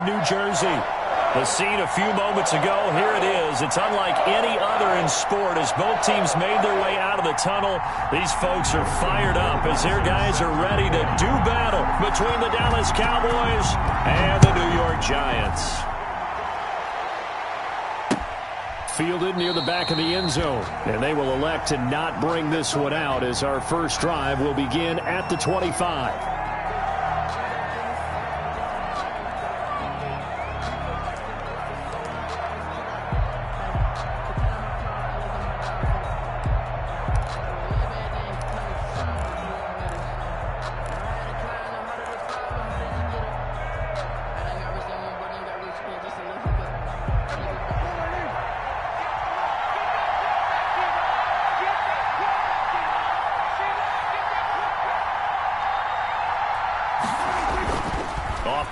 New Jersey. The scene a few moments ago, here it is. It's unlike any other in sport as both teams made their way out of the tunnel. These folks are fired up as their guys are ready to do battle between the Dallas Cowboys and the New York Giants. Fielded near the back of the end zone, and they will elect to not bring this one out as our first drive will begin at the 25.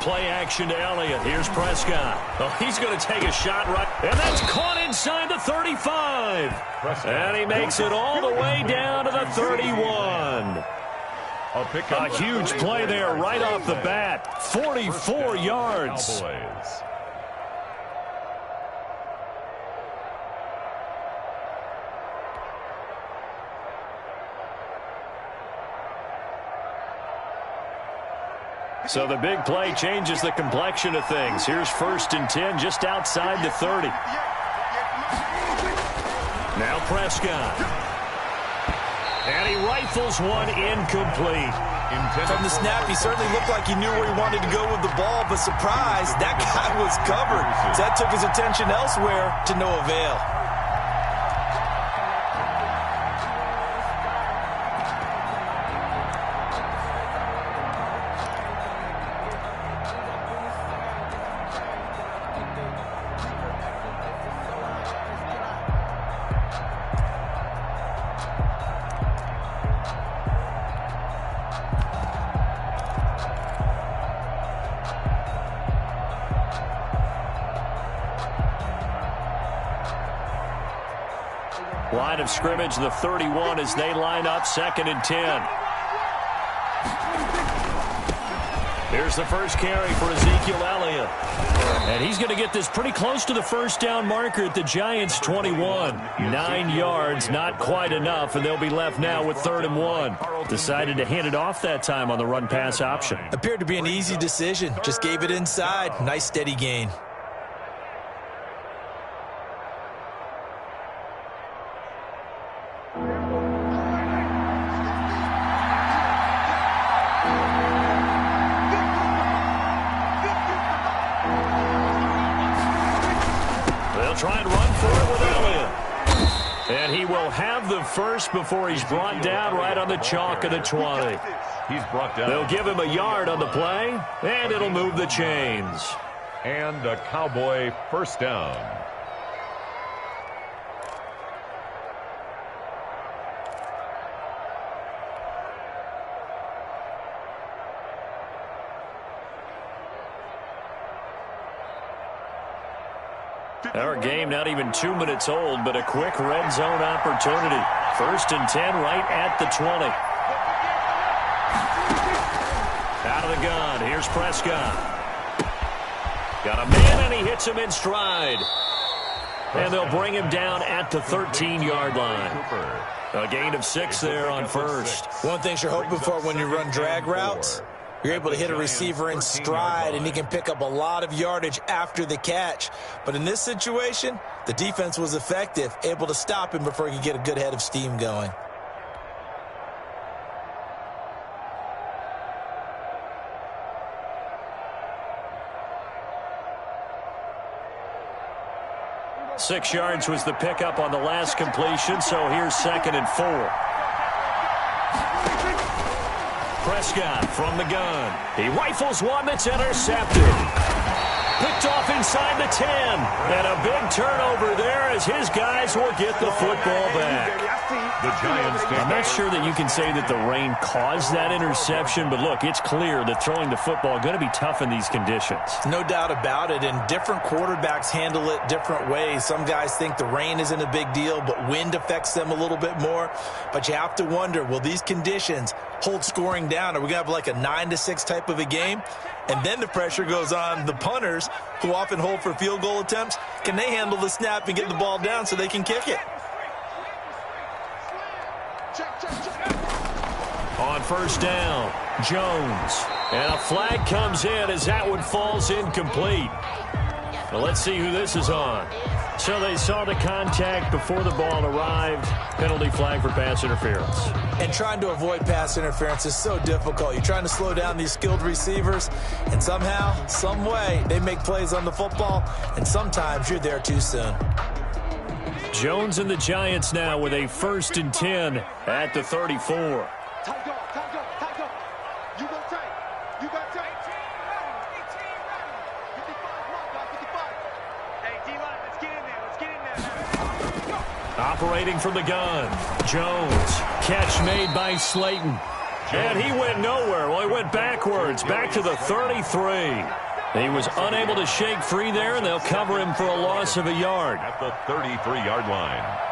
Play action to Elliott. Here's Prescott. Oh, he's going to take a shot right. And that's caught inside the 35. And he makes it all the way down to the 31. A huge play there right off the bat. 44 yards. So the big play changes the complexion of things. Here's 1st and 10 just outside the 30. Now Prescott. And he rifles one incomplete. From the snap, he certainly looked like he knew where he wanted to go with the ball, but surprise, that guy was covered. So that took his attention elsewhere to no avail. Line of scrimmage, the 31 as they line up 2nd and 10. Here's the first carry for Ezekiel Elliott. And he's going to get this pretty close to the first down marker at the Giants' 21. 9 yards, not quite enough, and they'll be left now with 3rd and 1. Decided to hand it off that time on the run-pass option. Appeared to be an easy decision. Just gave it inside. Nice steady gain. Try and run for it with Elliott. And he will have the first before he's brought down right on the chalk of the 20. He's brought down. They'll give him a yard on the play, and it'll move the chains. And a Cowboy first down. Our game not even 2 minutes old, but a quick red zone opportunity. 1st and 10 right at the 20. Out of the gun. Here's Prescott. Got a man, and he hits him in stride. And they'll bring him down at the 13-yard line. A gain of 6 there on first. One thing you're hoping for when you run drag routes, you're able to hit a receiver in stride, and he can pick up a lot of yardage after the catch. But in this situation, the defense was effective, able to stop him before he could get a good head of steam going. Six yards was the pickup on the last completion, so here's 2nd and 4. Prescott from the gun. He rifles one that's intercepted. Picked off inside the 10. And a big turnover there as his guys will get the football back. The Giants. I'm not sure that you can say that the rain caused that interception, but look, it's clear that throwing the football going to be tough in these conditions. No doubt about it, and different quarterbacks handle it different ways. Some guys think the rain isn't a big deal, but wind affects them a little bit more. But you have to wonder, will these conditions hold scoring down? Are we going to have like a 9-6 type of a game? And then the pressure goes on the punters, who often hold for field goal attempts. Can they handle the snap and get the ball down so they can kick it? On first down, Jones. And a flag comes in as that one falls incomplete. Well, let's see who this is on. So they saw the contact before the ball arrived. Penalty flag for pass interference. And trying to avoid pass interference is so difficult. You're trying to slow down these skilled receivers, and somehow, some way, they make plays on the football, and sometimes you're there too soon. Jones and the Giants now with a 1st and 10 at the 34. Operating from the gun, Jones. Catch made by Slayton. And he went nowhere. Well, he went backwards, back to the 33. He was unable to shake free there, and they'll cover him for a loss of a yard. At the 33-yard line.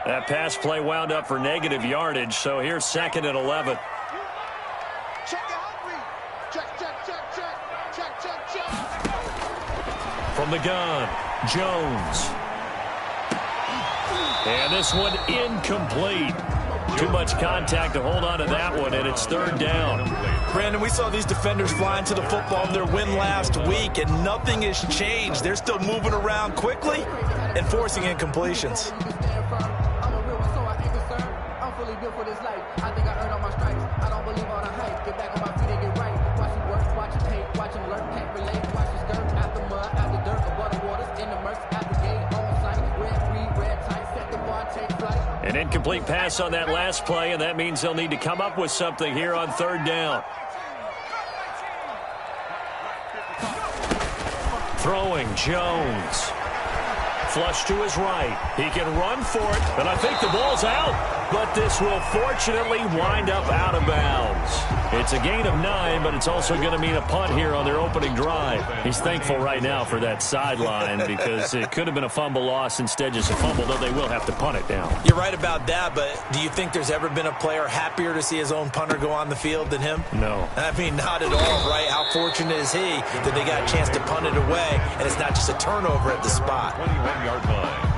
That pass play wound up for negative yardage, so here's 2nd and 11. From the gun, Jones. And this one incomplete. Too much contact to hold on to that one, and it's 3rd down. Brandon, we saw these defenders flying to the football in their win last week, and nothing has changed. They're still moving around quickly and forcing incompletions. An incomplete pass on that last play, and that means they'll need to come up with something here on 3rd down. Throwing, Jones. Flush to his right. He can run for it, and I think the ball's out. But this will fortunately wind up out of bounds. It's a gain of 9, but it's also going to mean a punt here on their opening drive. He's thankful right now for that sideline because it could have been a fumble loss, instead just a fumble, though they will have to punt it down. You're right about that, but do you think there's ever been a player happier to see his own punter go on the field than him? No. I mean, not at all, right? How fortunate is he that they got a chance to punt it away, and it's not just a turnover at the spot. 21-yard line.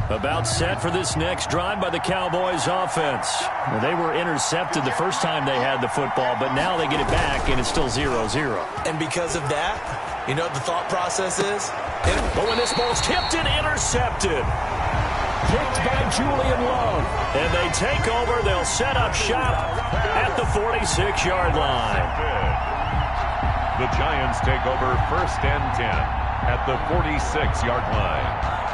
About set for this next drive by the Cowboys offense. Well, they were intercepted the first time they had the football, but now they get it back, and it's still 0-0. And because of that, you know what the thought process is? But when this ball's tipped and intercepted. Picked by Julian Love. And they take over. They'll set up shop at the 46-yard line. The Giants take over 1st and 10 at the 46-yard line.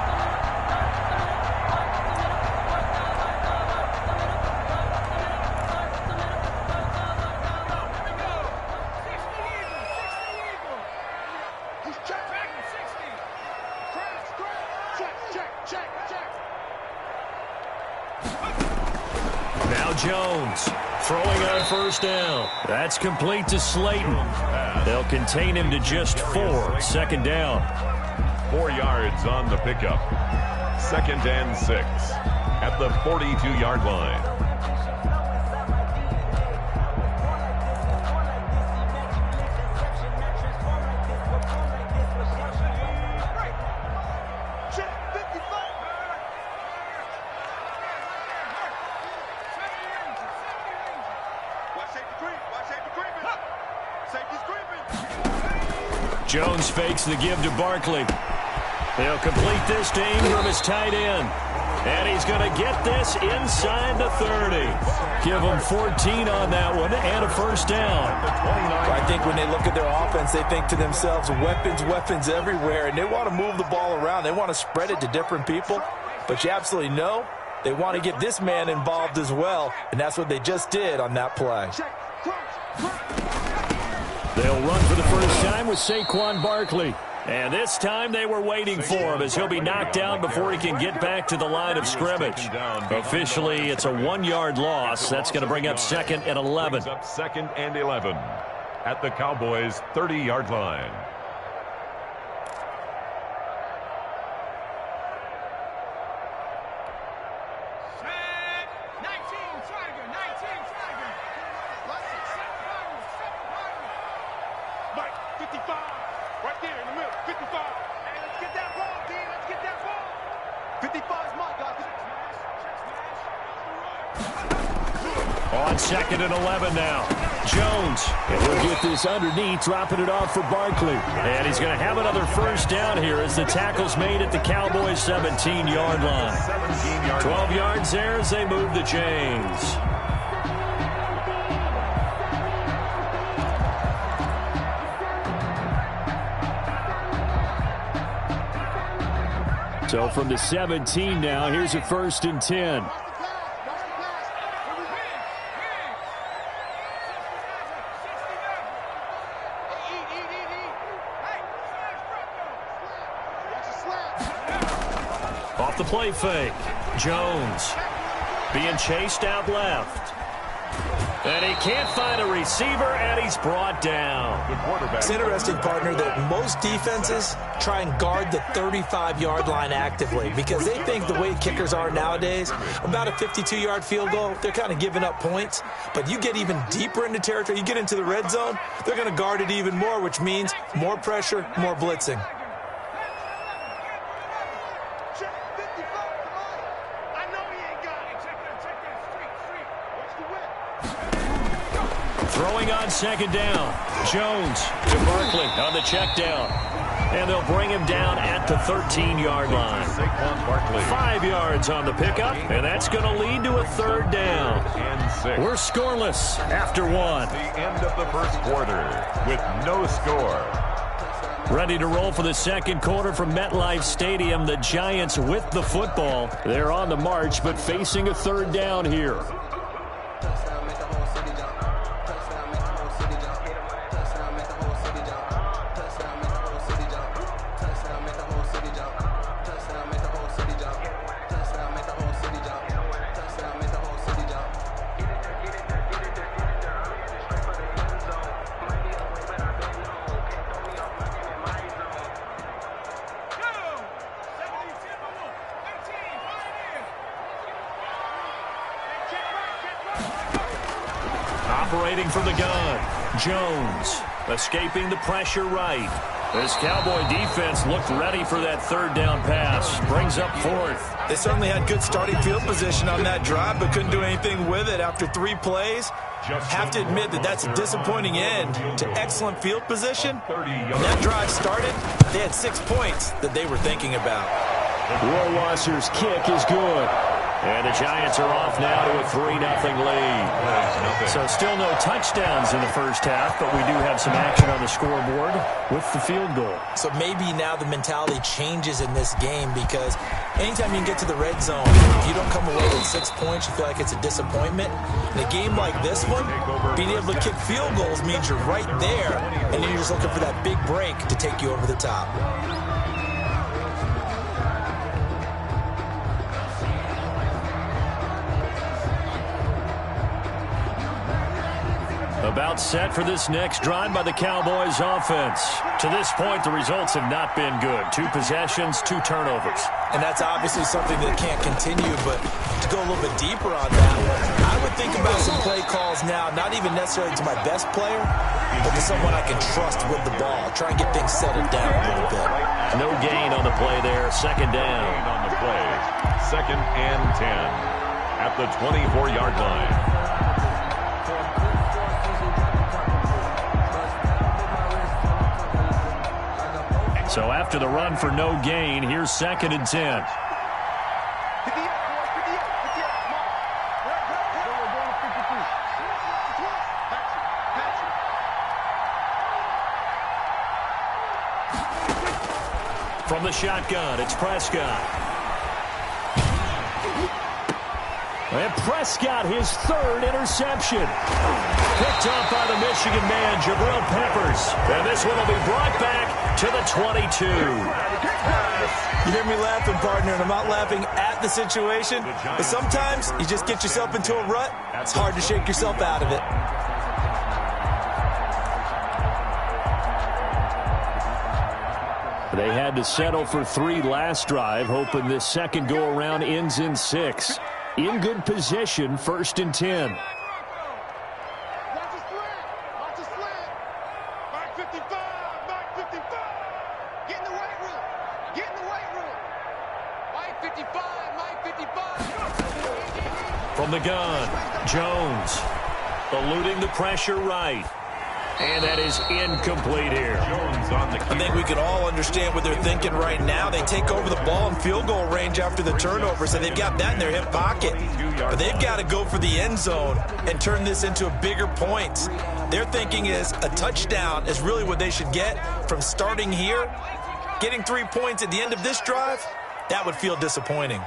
Jones throwing on 1st down. That's complete to Slayton. They'll contain him to just 4. 2nd down. 4 yards on the pickup. 2nd and 6 at the 42-yard line. Jones fakes the give to Barkley. They'll complete this to Ingram as tight end. And he's going to get this inside the 30. Give him 14 on that one and a first down. I think when they look at their offense, they think to themselves, weapons, weapons everywhere, and they want to move the ball around. They want to spread it to different people, but you absolutely know they want to get this man involved as well, and that's what they just did on that play. They'll run for the first time with Saquon Barkley. And this time they were waiting for him as he'll be knocked down before he can get back to the line of scrimmage. Officially, it's a 1-yard loss. That's going to bring up 2nd and 11. Second and 11 at the Cowboys' 30-yard line. On 2nd and 11 now. Jones. And he'll get this underneath, dropping it off for Barkley. And he's going to have another first down here as the tackle's made at the Cowboys' 17-yard line. 12 yards there as they move the chains. So from the 17 now, here's a 1st and 10. Off the play fake. Jones being chased out left. And he can't find a receiver, and he's brought down. It's interesting, partner, that most defenses try and guard the 35-yard line actively because they think the way kickers are nowadays, about a 52-yard field goal, they're kind of giving up points. But you get even deeper into territory, you get into the red zone, they're going to guard it even more, which means more pressure, more blitzing. Throwing on 2nd down. Jones to Barkley on the check down. And they'll bring him down at the 13-yard line. 5 yards on the pickup, and that's going to lead to a 3rd down. We're scoreless after 1. The end of the first quarter with no score. Ready to roll for the 2nd quarter from MetLife Stadium. The Giants with the football. They're on the march, but facing a 3rd down here. Operating from the gun. Jones escaping the pressure right. This Cowboy defense looked ready for that 3rd down pass. Brings up 4th. They certainly had good starting field position on that drive, but couldn't do anything with it after 3 plays. Have to admit that that's a disappointing end to excellent field position. When that drive started, they had 6 points that they were thinking about. Rohrwasser's kick is good. And the Giants are off now to a 3-0 lead. So still no touchdowns in the first half, but we do have some action on the scoreboard with the field goal. So maybe now the mentality changes in this game because anytime you can get to the red zone, if you don't come away with 6 points, you feel like it's a disappointment. In a game like this one, being able to kick field goals means you're right there, and then you're just looking for that big break to take you over the top. About set for this next drive by the Cowboys offense. To this point, the results have not been good. 2 possessions, 2 turnovers. And that's obviously something that can't continue, but to go a little bit deeper on that one, I would think about some play calls now, not even necessarily to my best player, but to someone I can trust with the ball. Try and get things settled down a little bit. No gain on the play there. 2nd down. On the play. 2nd and 10 at the 24-yard line. So after the run for no gain, here's 2nd and 10. From the shotgun, it's Prescott. And Prescott, his third interception. Picked off by the Michigan man, Jabril Peppers. And this one will be brought back to the 22. You hear me laughing, partner, and I'm not laughing at the situation, but sometimes you just get yourself into a rut. It's hard to shake yourself out of it. They had to settle for 3 last drive, hoping this second go-around ends in 6. In good position, 1st and 10. Watch the slant. Watch the slant. Back 55. Back 55. Get in the weight room. Get in the weight room. Mike 55. Mike 55. From the gun, Jones. Eluding the pressure right. And that is incomplete here. I think we can all understand what they're thinking right now. They take over the ball in field goal range after the turnover, so they've got that in their hip pocket. But they've got to go for the end zone and turn this into a bigger point. Their thinking is a touchdown is really what they should get from starting here. Getting 3 points at the end of this drive, that would feel disappointing.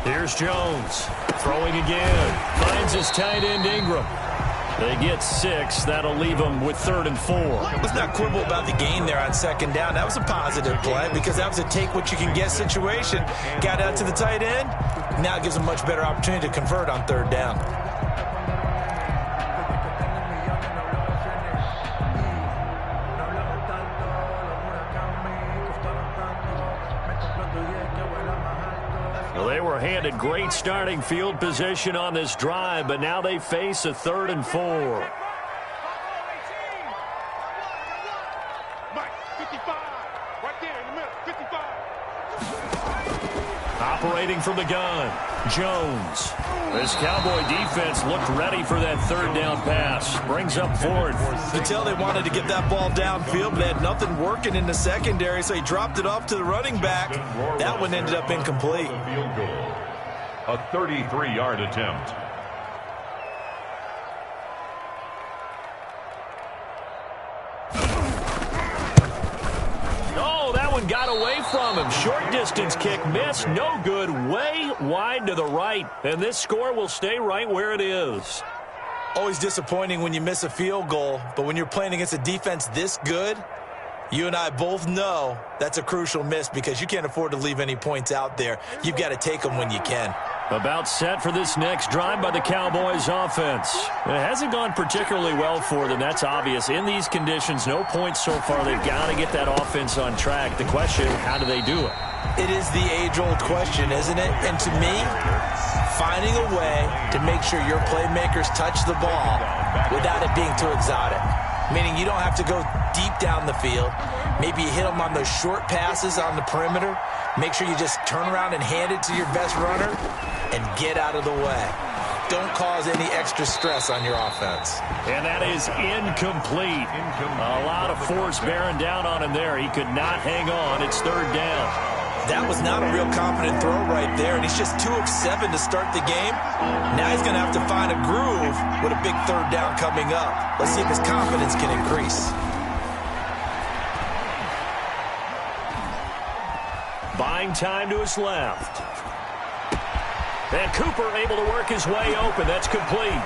Here's Jones, throwing again, finds his tight end Ingram. They get 6, that'll leave them with 3rd and 4. Let's not quibble about the gain there on 2nd down. That was a positive play because that was a take-what-you-can-get situation. Got out to the tight end, now it gives them a much better opportunity to convert on 3rd down. They were handed great starting field position on this drive, but now they face a 3rd and 4. Mike 55. Right there in the middle. 55. Operating from the gun, Jones. This Cowboy defense looked ready for that 3rd down pass. Brings up 4th. You could tell they wanted to get that ball downfield, but they had nothing working in the secondary, so he dropped it off to the running back. That one ended up incomplete. A 33-yard attempt. Oh, that one got away from him. Short distance kick missed. No good. Way wide to the right. And this score will stay right where it is. Always disappointing when you miss a field goal, but when you're playing against a defense this good, you and I both know that's a crucial miss because you can't afford to leave any points out there. You've got to take them when you can. About set for this next drive by the Cowboys offense. It hasn't gone particularly well for them. That's obvious. In these conditions, no points so far. They've got to get that offense on track. The question, how do they do it? It is the age-old question, isn't it? And to me, finding a way to make sure your playmakers touch the ball without it being too exotic. Meaning you don't have to go deep down the field. Maybe you hit them on those short passes on the perimeter. Make sure you just turn around and hand it to your best runner and get out of the way. Don't cause any extra stress on your offense. And that is incomplete. A lot of force bearing down on him there. He could not hang on. It's 3rd down. That was not a real confident throw right there, and he's just 2 of 7 to start the game. Now he's going to have to find a groove with a big 3rd down coming up. Let's see if his confidence can increase. Buying time to his left. And Cooper able to work his way open. That's complete.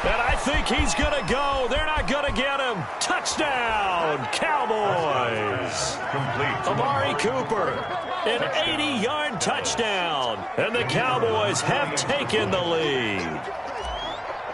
And I think he's going to go. They're not going to get him. Touchdown, Cowboys. Complete. Amari Cooper, an 80-yard touchdown. And the Cowboys have taken the lead.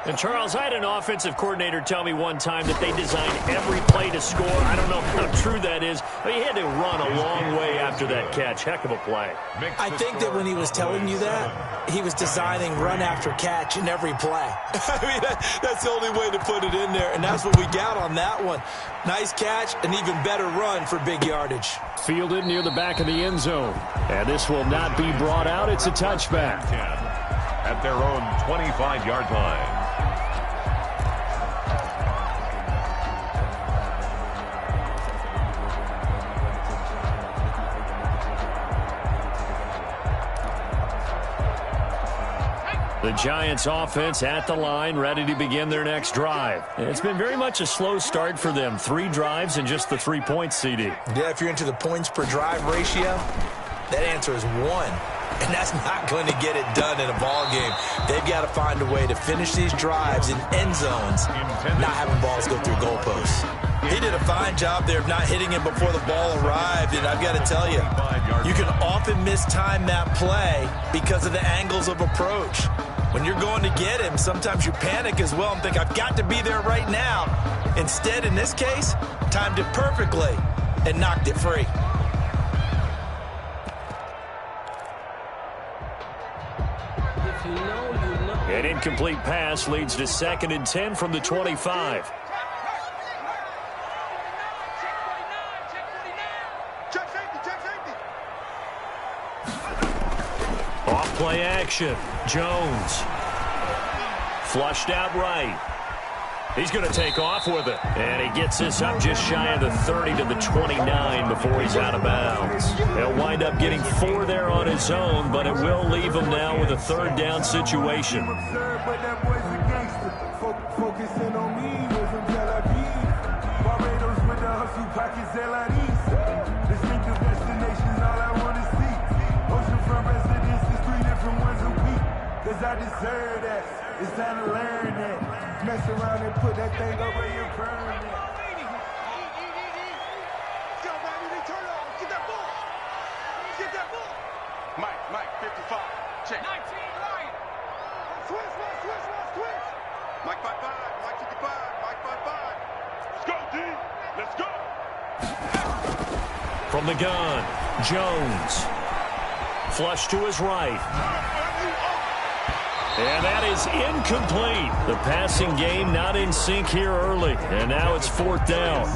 And, Charles, I had an offensive coordinator tell me one time that they designed every play to score. I don't know how true that is, but he had to run a long way after that catch. Heck of a play. I think that when he was telling you that, he was designing run after catch in every play. I mean, that's the only way to put it in there, and that's what we got on that one. Nice catch, an even better run for big yardage. Fielded near the back of the end zone. And this will not be brought out. It's a touchback. At their own 25-yard line. The Giants offense at the line, ready to begin their next drive. It's been very much a slow start for them. 3 drives and just the 3 points, CD. Yeah, if you're into the points per drive ratio, that answer is 1. And that's not going to get it done in a ball game. They've got to find a way to finish these drives in end zones, not having balls go through goalposts. He did a fine job there of not hitting him before the ball arrived, and I've got to tell you, you can often mistime that play because of the angles of approach. When you're going to get him, sometimes you panic as well and think, I've got to be there right now. Instead, in this case, timed it perfectly and knocked it free. An incomplete pass leads to 2nd and 10 from the 25. Off-play action. Jones. Flushed out right. He's going to take off with it. And he gets this up just shy of the 30 to the 29 before he's out of bounds. He'll wind up getting 4 there on his own, but it will leave him now with a 3rd down situation. Focusing on me, was in Tel Aviv. Barbados with the hustle pockets, LIDs. Distinctive destinations, all I want to see. Oceanfront residences, 3 different ones a week. Cause I deserve that. It's time to learn that. Mess around and put that thing over your permanent. Go, baby, turn on. Get that ball. Get that ball. Mike, 55. Check. 19, right. Switch. Mike 55, Mike 55, Mike 55. Let's go, D. Let's go. From the gun, Jones. Flush to his right. And that is incomplete. The passing game not in sync here early. And now it's 4th down.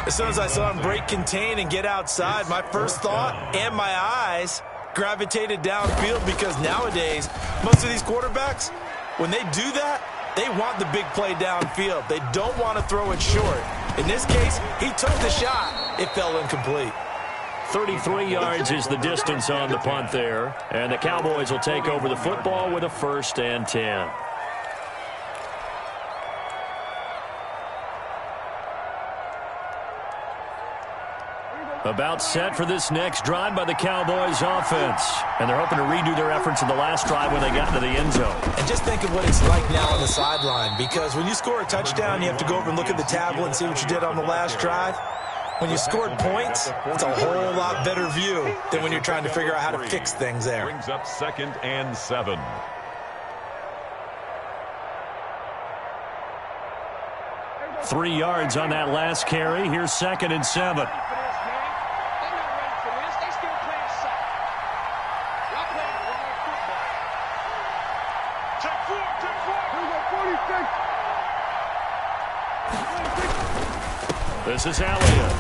As soon as I saw him break contain and get outside, my first thought and my eyes gravitated downfield, because nowadays, most of these quarterbacks, when they do that, they want the big play downfield. They don't want to throw it short. In this case, he took the shot. It fell incomplete. 33 yards is the distance on the punt there. And the Cowboys will take over the football with a 1st and 10. About set for this next drive by the Cowboys offense. And they're hoping to redo their efforts in the last drive when they got into the end zone. And just think of what it's like now on the sideline, because when you score a touchdown, you have to go over and look at the tablet and see what you did on the last drive. When you scored points, it's a whole lot better view than when you're trying to figure out how to fix things there. Brings up 2nd and 7. Three yards on that last carry. Here's 2nd and 7. This is Elliott.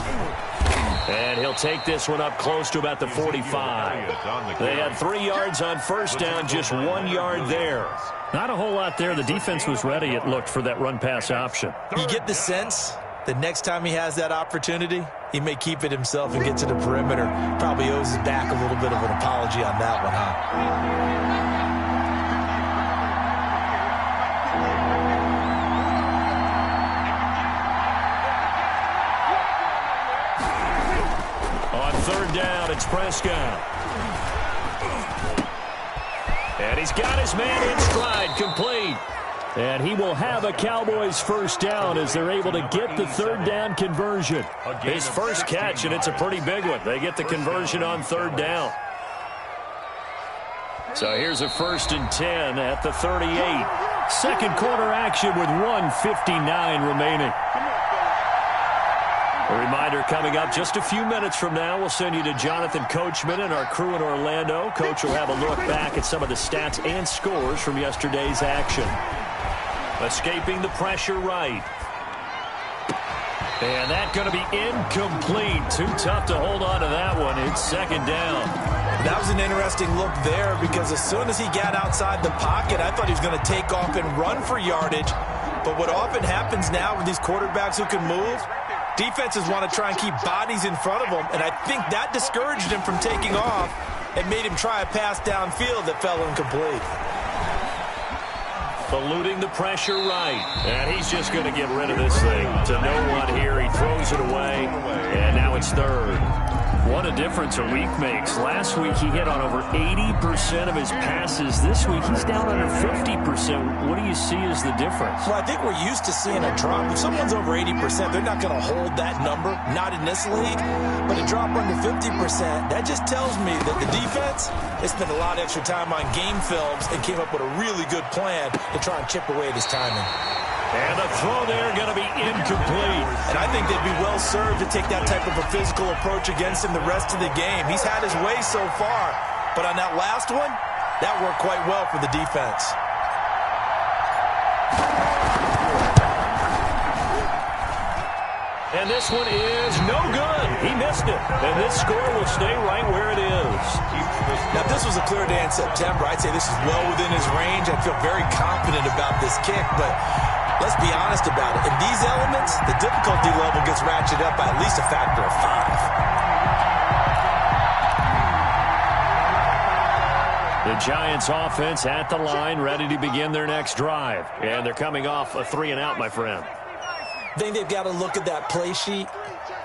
And he'll take this one up close to about the 45. They had 3 yards on 1st down, just 1 yard there. Not a whole lot there. The defense was ready, it looked, for that run-pass option. You get the sense that next time he has that opportunity, he may keep it himself and get to the perimeter. Probably owes his back a little bit of an apology on that one, huh? On 3rd down, it's Prescott. And he's got his man in stride, complete. And he will have a Cowboys 1st down as they're able to get the 3rd down conversion. His first catch, and it's a pretty big one. They get the conversion on 3rd down. So here's a 1st and 10 at the 38. 2nd quarter action with 1:59 remaining. A reminder coming up just a few minutes from now. We'll send you to Jonathan Coachman and our crew in Orlando. Coach will have a look back at some of the stats and scores from yesterday's action. Escaping the pressure right. And that's going to be incomplete. Too tough to hold on to that one. It's 2nd down. That was an interesting look there, because as soon as he got outside the pocket, I thought he was going to take off and run for yardage. But what often happens now with these quarterbacks who can move, defenses want to try and keep bodies in front of them, and I think that discouraged him from taking off and made him try a pass downfield that fell incomplete. Eluding the pressure right. And he's just going to get rid of this thing. To no one here. He throws it away. And now it's third. What a difference a week makes. Last week he hit on over 80% of his passes. This week he's down under 50%. What do you see as the difference? Well, I think we're used to seeing a drop. If someone's over 80%, they're not going to hold that number. Not in this league. But a drop under 50%, that just tells me that the defense, they spent a lot of extra time on game films and came up with a really good plan to try and chip away at his timing. And the throw there going to be incomplete. And I think they'd be well served to take that type of a physical approach against him the rest of the game. He's had his way so far, but on that last one, that worked quite well for the defense. And this one is no good. He missed it. And this score will stay right where it is. Now, if this was a clear day in September, I'd say this is well within his range. I feel very confident about this kick, but let's be honest about it. In these elements, the difficulty level gets ratcheted up by at least a factor of 5. The Giants offense at the line, ready to begin their next drive. And they're coming off a 3-and-out, my friend. I think they've got to look at that play sheet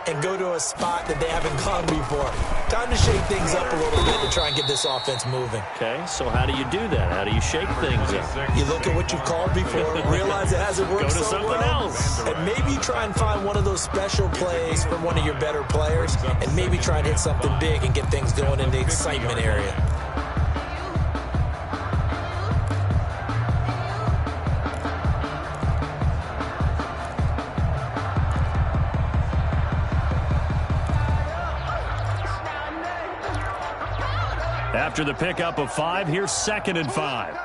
and go to a spot that they haven't gone before. Time to shake things up a little bit to try and get this offense moving. Okay, so how do you do that? How do you shake things up? You look at what you've called before, realize it hasn't worked Go to so something well, else. and maybe try and find one of those special plays from one of your better players, and maybe try and hit something big and get things going in the excitement area. After the pickup of 5, here's 2nd and 5.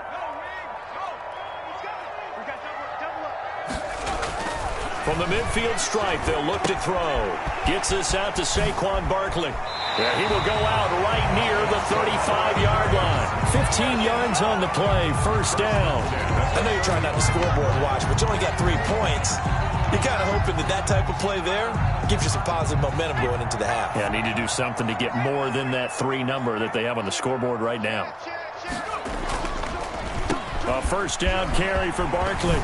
From the midfield stripe, they'll look to throw. Gets this out to Saquon Barkley. Yeah, he will go out right near the 35-yard line. 15 yards on the play, first down. I know you're trying not to scoreboard watch, but you only got 3 points. You're kind of hoping that that type of play there gives you some positive momentum going into the half. Yeah, need to do something to get more than that 3 number that they have on the scoreboard right now. A first down carry for Barkley.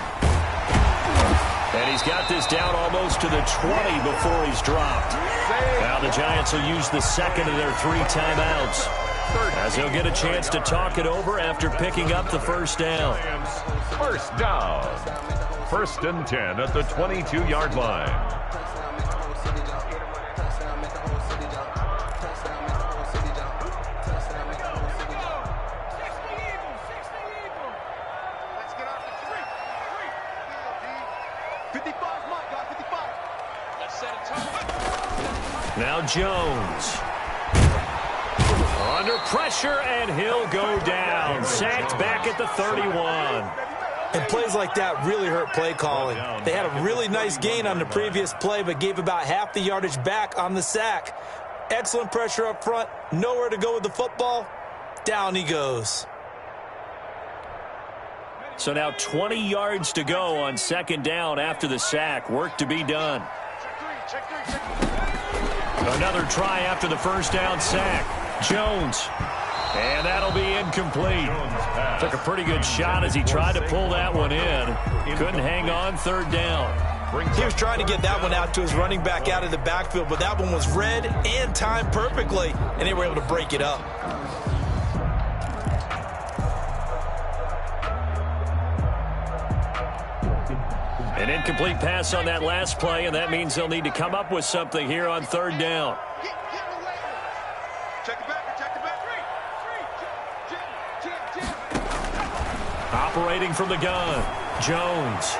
And he's got this down almost to the 20 before he's dropped. Now the Giants will use the second of their 3 timeouts, as they'll get a chance to talk it over after picking up the first down. First down. 1st and 10 at the 22-yard line. Now Jones. Under pressure, and he'll go down. Sacked back at the 31. And plays like that really hurt play calling. They had a really nice gain on the previous play, but gave about half the yardage back on the sack. Excellent pressure up front. Nowhere to go with the football. Down he goes. So now 20 yards to go on 2nd down after the sack. Work to be done. Another try after the first down sack. Jones. And that'll be incomplete. Took a pretty good shot as he tried to pull that one in. Couldn't hang on 3rd down. He was trying to get that one out to his running back out of the backfield, but that one was read and timed perfectly, and they were able to break it up. An incomplete pass on that last play, and that means they'll need to come up with something here on 3rd down. Operating from the gun, Jones.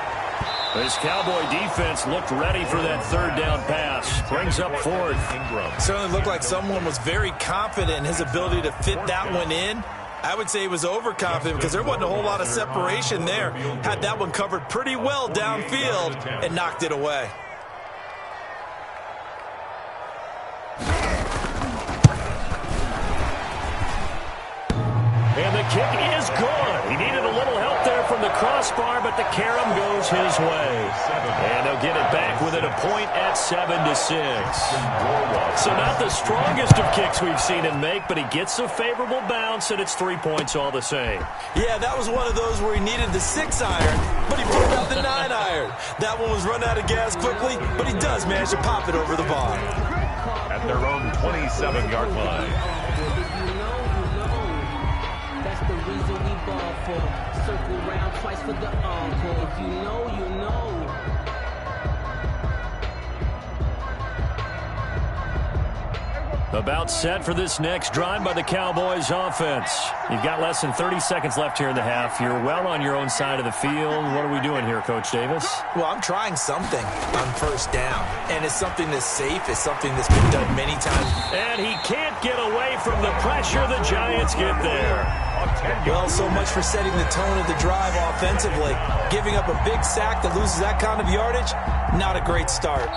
This Cowboy defense looked ready for that 3rd down pass. Brings up 4th. Certainly looked like someone was very confident in his ability to fit that one in. I would say he was overconfident because there wasn't a whole lot of separation there. Had that one covered pretty well downfield and knocked it away. And the kick is good. He needed a little help there from the crossbar, but the carom goes his way. And they'll get it back within a point at 7-6. So not the strongest of kicks we've seen him make, but he gets a favorable bounce, and it's 3 points all the same. Yeah, that was one of those where he needed the 6-iron, but he pulled out the 9-iron. That one was run out of gas quickly, but he does manage to pop it over the bar. At their own 27-yard line. That's the reason we ball for. Circle round twice for the encore. If you know, you know. About set for this next drive by the Cowboys offense. You've got less than 30 seconds left here in the half. You're well on your own side of the field. What are we doing here, Coach Davis? Well, I'm trying something on first down, and it's something that's safe. It's something that's been done many times. And he can't get away from the pressure. The Giants get there. Well, so much for setting the tone of the drive offensively. Giving up a big sack that loses that kind of yardage, not a great start.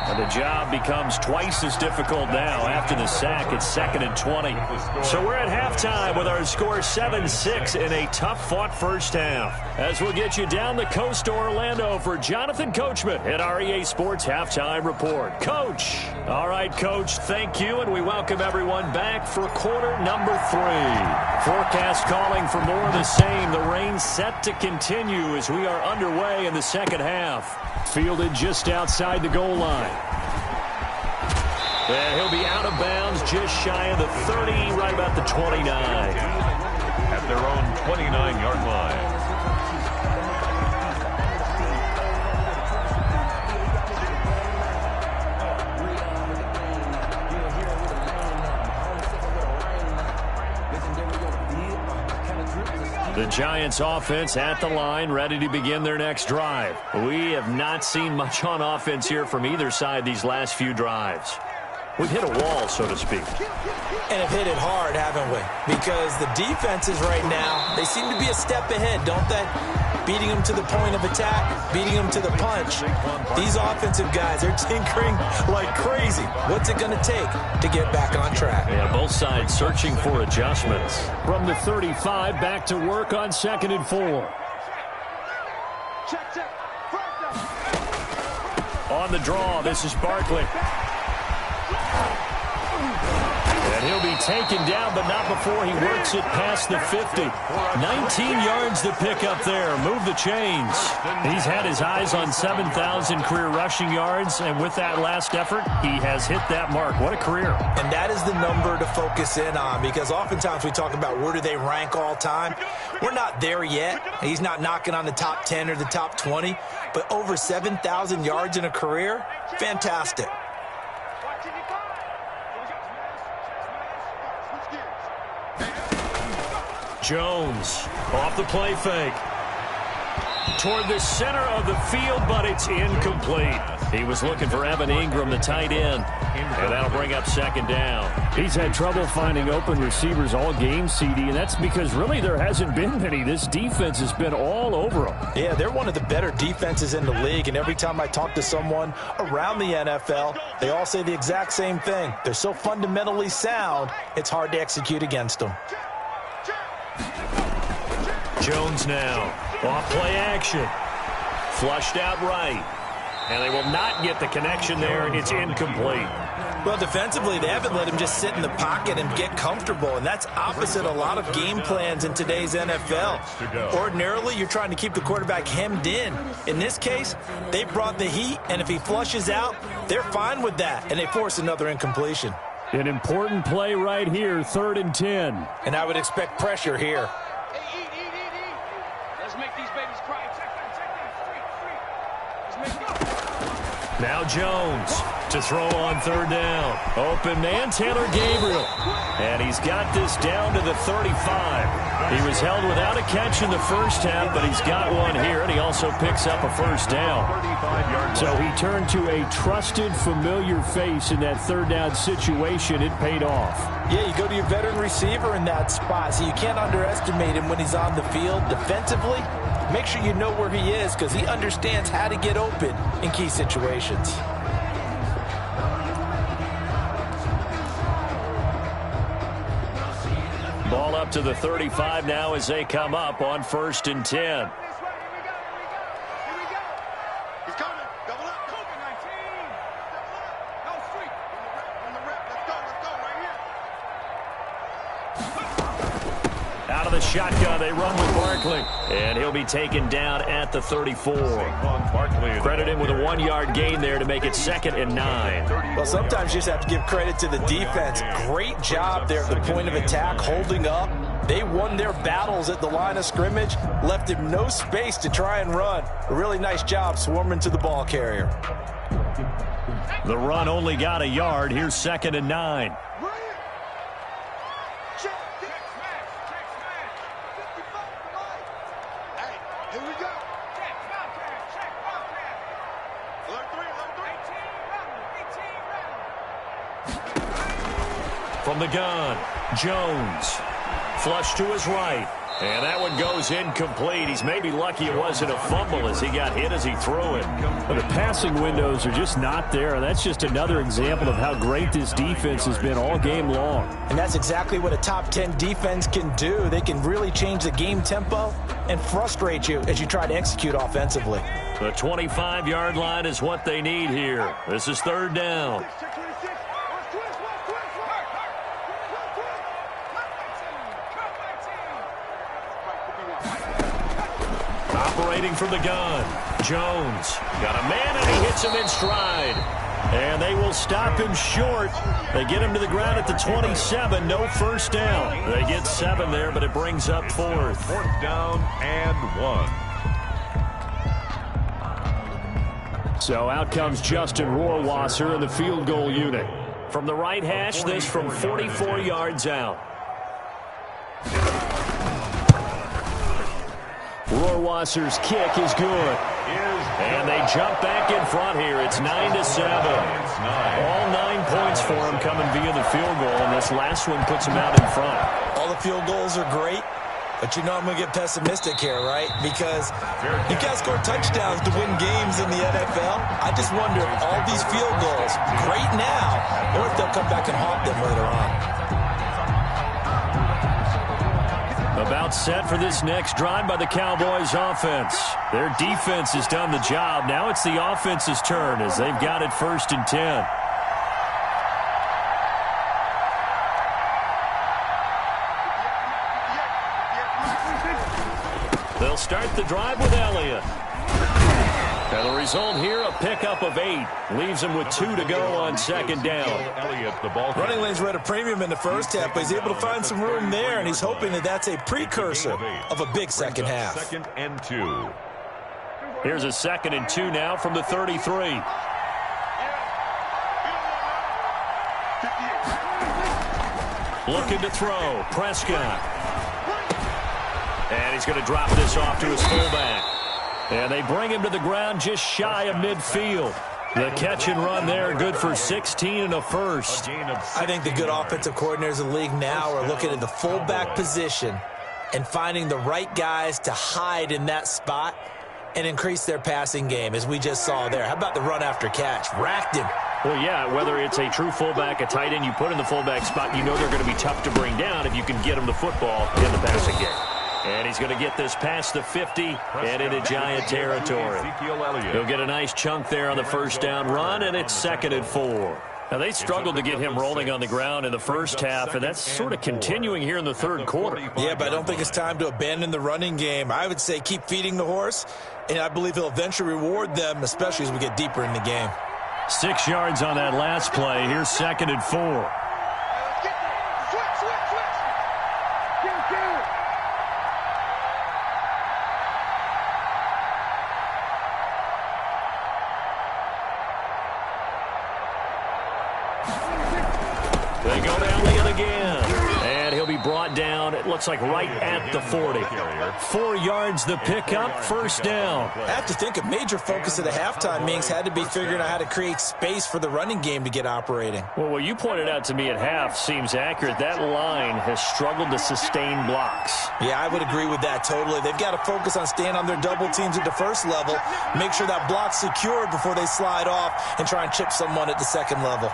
And the job becomes twice as difficult now. After the sack, it's 2nd and 20. So we're at halftime with our score 7-6 in a tough-fought first half. As we'll get you down the coast to Orlando for Jonathan Coachman at our EA Sports Halftime Report. Coach. All right, Coach, thank you, and we welcome everyone back for quarter number 3. Forecast calling for more of the same. The rain set to continue as we are underway in the second half. Fielded just outside the goal line. And he'll be out of bounds just shy of the 30, right about the 29. At their own 29-yard line. The Giants offense at the line, ready to begin their next drive. We have not seen much on offense here from either side these last few drives. We've hit a wall, so to speak. And have hit it hard, haven't we? Because the defenses right now, they seem to be a step ahead, don't they? Beating them to the point of attack, beating them to the punch. These offensive guys, they're tinkering like crazy. What's it going to take to get back on track? Yeah, both sides searching for adjustments. From the 35, back to work on 2nd and 4. Check. On the draw, this is Barkley. And he'll be taken down, but not before he works it past the 50. 19 yards to pick up there. Move the chains. He's had his eyes on 7,000 career rushing yards, and with that last effort, he has hit that mark. What a career. And that is the number to focus in on, because oftentimes we talk about where do they rank all time. We're not there yet. He's not knocking on the top 10 or the top 20, but over 7,000 yards in a career, fantastic. Jones off the play fake. Toward the center of the field, but it's incomplete. He was looking for Evan Ingram, the tight end, and that'll bring up 2nd down. He's had trouble finding open receivers all game, CD, and that's because really there hasn't been many. This defense has been all over them. Yeah, they're one of the better defenses in the league, and every time I talk to someone around the NFL, they all say the exact same thing. They're so fundamentally sound, it's hard to execute against them. Jones now. Off play action. Flushed out right. And they will not get the connection there. It's incomplete. Well, defensively, they haven't let him just sit in the pocket and get comfortable, and that's opposite a lot of game plans in today's NFL. Ordinarily, you're trying to keep the quarterback hemmed in. In this case, they brought the heat, and if he flushes out, they're fine with that, and they force another incompletion. An important play right here, 3rd and 10. And I would expect pressure here. Hey, eat. Let's make these babies cry. Check them. Let's make these. Now Jones to throw on 3rd down. Open man, Taylor Gabriel. And he's got this down to the 35. He was held without a catch in the first half, but he's got one here, and he also picks up a 1st down. So he turned to a trusted, familiar face in that 3rd down situation. It paid off. Yeah, you go to your veteran receiver in that spot, so you can't underestimate him when he's on the field defensively. Make sure you know where he is, because he understands how to get open in key situations. Ball up to the 35 now as they come up on 1st and 10. Here we go. He's coming. Double up. COVID-19. Double up. No street. On the of the shotgun. They run with Barkley. And he'll be taken down at the 34. Credit him with a 1-yard gain there to make it 2nd and 9. Well, sometimes you just have to give credit to the defense. Great job there at the point of attack, holding up. They won their battles at the line of scrimmage, left him no space to try and run. A really nice job swarming to the ball carrier. The run only got a yard. Here's 2nd and 9. From the gun, Jones. Flush to his right. And that one goes incomplete. He's maybe lucky it wasn't a fumble as he got hit as he threw it. But the passing windows are just not there, and that's just another example of how great this defense has been all game long. And that's exactly what a top 10 defense can do. They can really change the game tempo and frustrate you as you try to execute offensively. The 25-yard line is what they need here. This is 3rd down. Operating from the gun, Jones got a man and he hits him in stride. And they will stop him short. They get him to the ground at the 27, no first down. They get 7 there, but it brings up 4th. 4th down and 1. So out comes Justin Rohrwasser in the field goal unit. From the right hash, this from 44 yards out. Rohrwasser's kick is good. And they jump back in front here. It's 9-7. All 9 points for him coming via the field goal, and this last one puts him out in front. All the field goals are great, but you know I'm going to get pessimistic here, right? Because you got to score touchdowns to win games in the NFL. I just wonder if all these field goals, great now, or if they'll come back and haunt them later on. About set for this next drive by the Cowboys offense. Their defense has done the job. Now it's the offense's turn as they've got it 1st and 10. They'll start the drive with Elliott. And the result here, a pickup of 8. Leaves him with 2 to go on 2nd down. Running lanes were at a premium in the first half, but he's able to find some room there, and he's hoping that that's a precursor of a big second half. 2nd and 2. Here's a 2nd and 2 now from the 33. Looking to throw. Prescott. And he's going to drop this off to his fullback. And they bring him to the ground just shy of midfield. The catch and run there, good for 16 and a first. I think the good offensive coordinators in the league now are looking at the fullback position and finding the right guys to hide in that spot and increase their passing game, as we just saw there. How about the run after catch? Racked him. Well, yeah, whether it's a true fullback, a tight end you put in the fullback spot, you know they're going to be tough to bring down if you can get them the football in the passing game. And he's going to get this past the 50 and into Giant territory. He'll get a nice chunk there on the first down run, and it's 2nd and 4. Now, they struggled to get him rolling on the ground in the first half, and that's sort of continuing here in the 3rd quarter. Yeah, but I don't think it's time to abandon the running game. I would say keep feeding the horse, and I believe he'll eventually reward them, especially as we get deeper in the game. 6 yards on that last play. Here's 2nd and 4. They go to Elliott again. And he'll be brought down, it looks like right at the 40. 4 yards the pickup, first down. I have to think a major focus of the halftime meetings had to be figuring out how to create space for the running game to get operating. Well, what you pointed out to me at half seems accurate. That line has struggled to sustain blocks. Yeah, I would agree with that totally. They've got to focus on staying on their double teams at the first level, make sure that block's secured before they slide off and try and chip someone at the second level.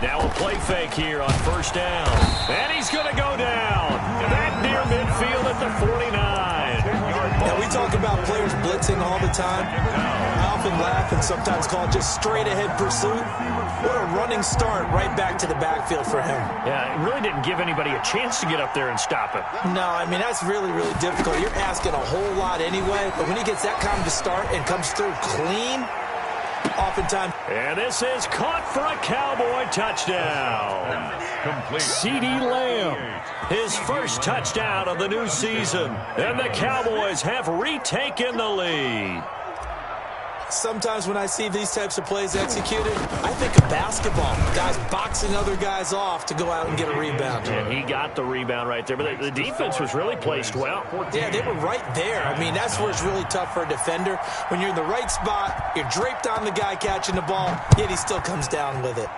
Now a play fake here on first down. And he's going to go down. That near midfield at the 49. Now, we talk about players blitzing all the time, I often laugh and sometimes call it just straight-ahead pursuit. What a running start right back to the backfield for him. Yeah, it really didn't give anybody a chance to get up there and stop him. No, I mean, that's really, really difficult. You're asking a whole lot anyway, but when he gets that kind of start and comes through clean, oftentimes. And this is caught for a Cowboy touchdown. Complete. CeeDee Lamb, his first touchdown of the new season. And the Cowboys have retaken the lead. Sometimes when I see these types of plays executed, I think of basketball. Guys boxing other guys off to go out and get a rebound. And he got the rebound right there. But the defense was really placed well. Yeah, they were right there. I mean, that's where it's really tough for a defender. When you're in the right spot, you're draped on the guy catching the ball, yet he still comes down with it.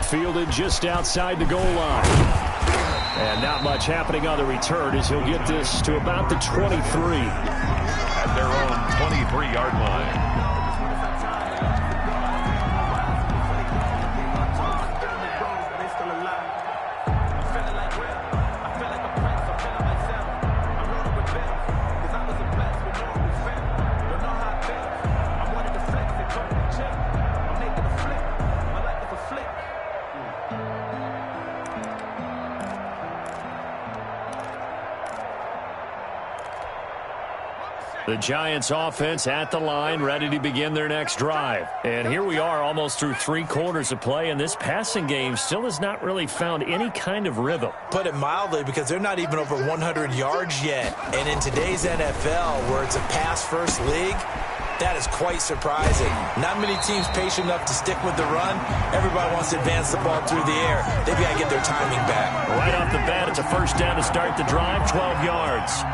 Fielded just outside the goal line. And not much happening on the return as he'll get this to about the 23. At their own 23-yard line. The Giants offense at the line, ready to begin their next drive. And here we are almost through 3 quarters of play, and this passing game still has not really found any kind of rhythm. Put it mildly, because they're not even over 100 yards yet. And in today's NFL, where it's a pass-first league, that is quite surprising. Not many teams patient enough to stick with the run. Everybody wants to advance the ball through the air. They've got to get their timing back. Right off the bat, it's a first down to start the drive, 12 yards.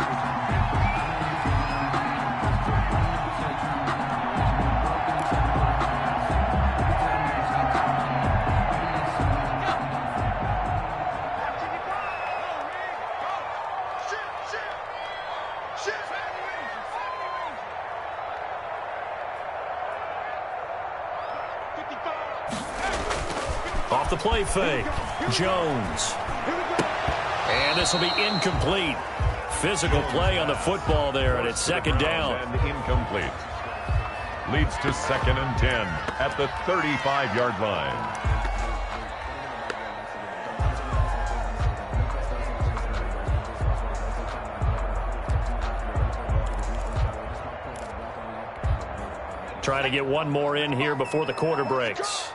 Off the play fake, Jones. And this will be incomplete. Physical play on the football there, and it's second down. And incomplete. Leads to 2nd and 10 at the 35-yard line. Trying to get one more in here before the quarter breaks.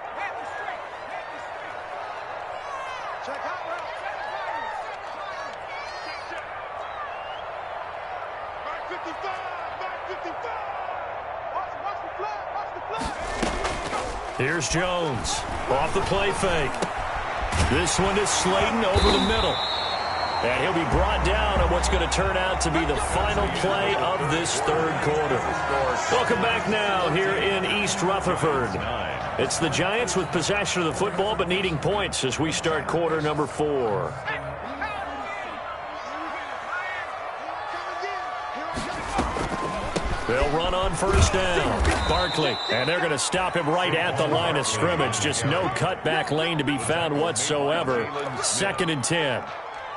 Here's Jones. Off the play fake. This one is Slayton over the middle. And he'll be brought down on what's going to turn out to be the final play of this 3rd quarter. Welcome back now here in East Rutherford. It's the Giants with possession of the football but needing points as we start quarter number 4. They'll run on first down. Barkley, and they're going to stop him right at the line of scrimmage. Just no cutback lane to be found whatsoever. 2nd and 10.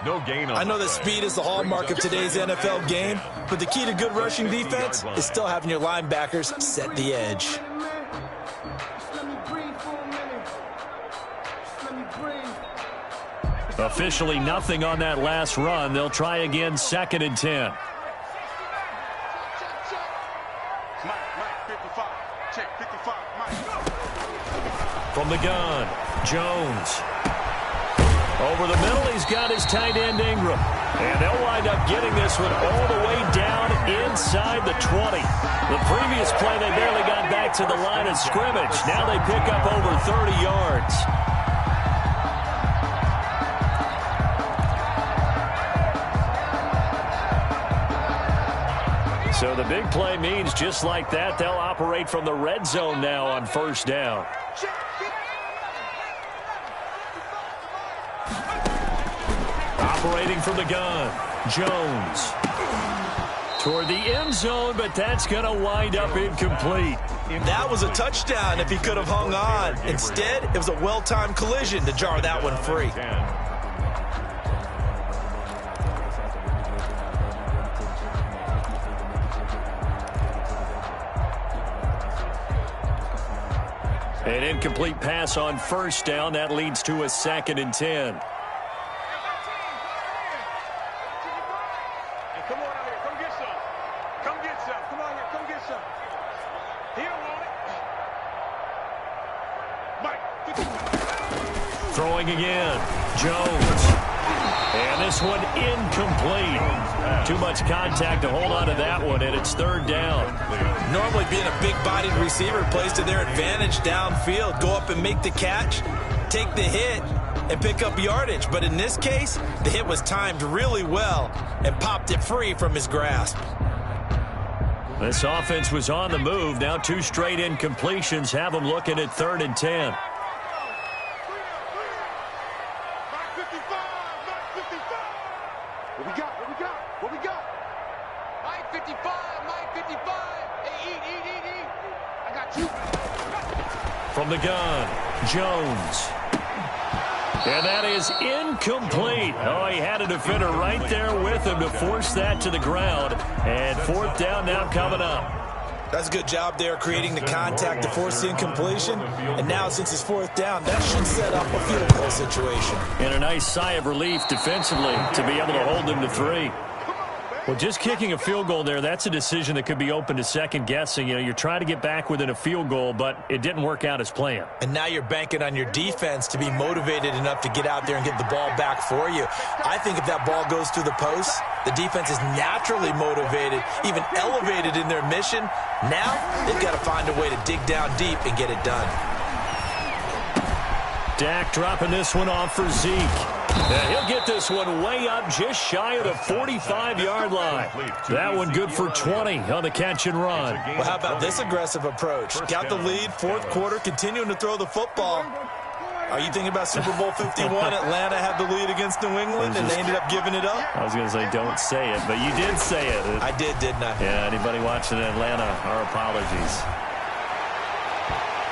No gain on I know that speed is the hallmark of today's NFL game, but the key to good rushing defense is still having your linebackers set the edge. Officially nothing on that last run. They'll try again, 2nd and 10. From the gun, Jones. Over the middle, he's got his tight end Ingram. And they'll wind up getting this one all the way down inside the 20. The previous play, they barely got back to the line of scrimmage. Now they pick up over 30 yards. So the big play means just like that, they'll operate from the red zone now on first down. Operating from the gun, Jones. Toward the end zone, but that's going to wind up incomplete. That was a touchdown if he could have hung on. Instead, it was a well-timed collision to jar that one free. An incomplete pass on first down. That leads to a 2nd and 10. Throwing again. Jones. And this one incomplete. Too much contact to hold on to that one, and it's 3rd down. Normally being a big-bodied receiver plays to their advantage downfield. Go up and make the catch, take the hit, and pick up yardage. But in this case, the hit was timed really well and popped it free from his grasp. This offense was on the move. Now 2 straight incompletions have them looking at 3rd and 10. From the gun, Jones. And that is incomplete. Oh, he had a defender right there with him to force that to the ground. And 4th down now coming up. That's a good job there creating the contact to force the incompletion. And now since it's 4th down, that should set up a field goal situation. And a nice sigh of relief defensively to be able to hold them to 3. Well, just kicking a field goal there, that's a decision that could be open to second guessing. You know, you're trying to get back within a field goal, but it didn't work out as planned. And now you're banking on your defense to be motivated enough to get out there and get the ball back for you. I think if that ball goes through the post, the defense is naturally motivated, even elevated in their mission. Now they've got to find a way to dig down deep and get it done. Dak dropping this one off for Zeke. And he'll get this one way up just shy of the 45-yard line. That one good for 20 on the catch and run. Well, how about this aggressive approach? Got the lead, 4th quarter, continuing to throw the football. Are you thinking about Super Bowl 51? Atlanta had the lead against New England, and they ended up giving it up? I was going to say don't say it, but you did say it. I did, didn't I? Yeah, anybody watching Atlanta, our apologies.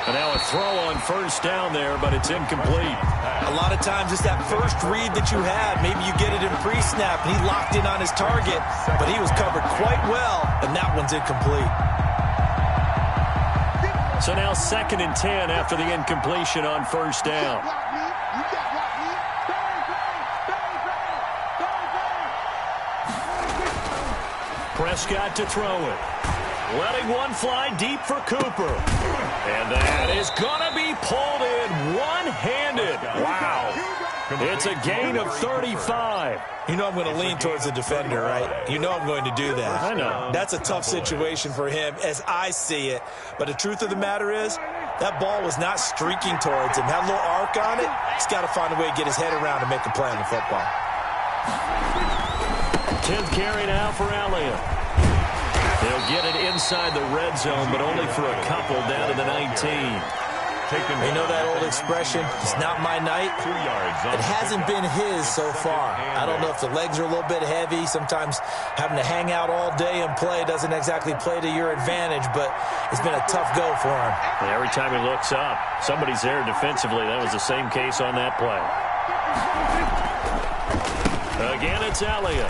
And now a throw on first down there, but it's incomplete. A lot of times it's that first read that you had. Maybe you get it in pre-snap, and he locked in on his target, but he was covered quite well, and that one's incomplete. So now 2nd and 10 after the incompletion on first down. Prescott to throw it. Letting one fly deep for Cooper. And that is going to be pulled in one-handed. Wow. It's a gain of 35. You know I'm going to lean towards the defender, right? You know I'm going to do that. I know. That's a tough situation for him as I see it. But the truth of the matter is, that ball was not streaking towards him. Had a little arc on it. He's got to find a way to get his head around and make a play on the football. 10th carry now for Elliott. They'll get it inside the red zone, but only for a couple down to the 19. You know that old expression, it's not my night? It hasn't been his so far. I don't know if the legs are a little bit heavy. Sometimes having to hang out all day and play doesn't exactly play to your advantage, but it's been a tough go for him. And every time he looks up, somebody's there defensively. That was the same case on that play. Again, it's Elliott.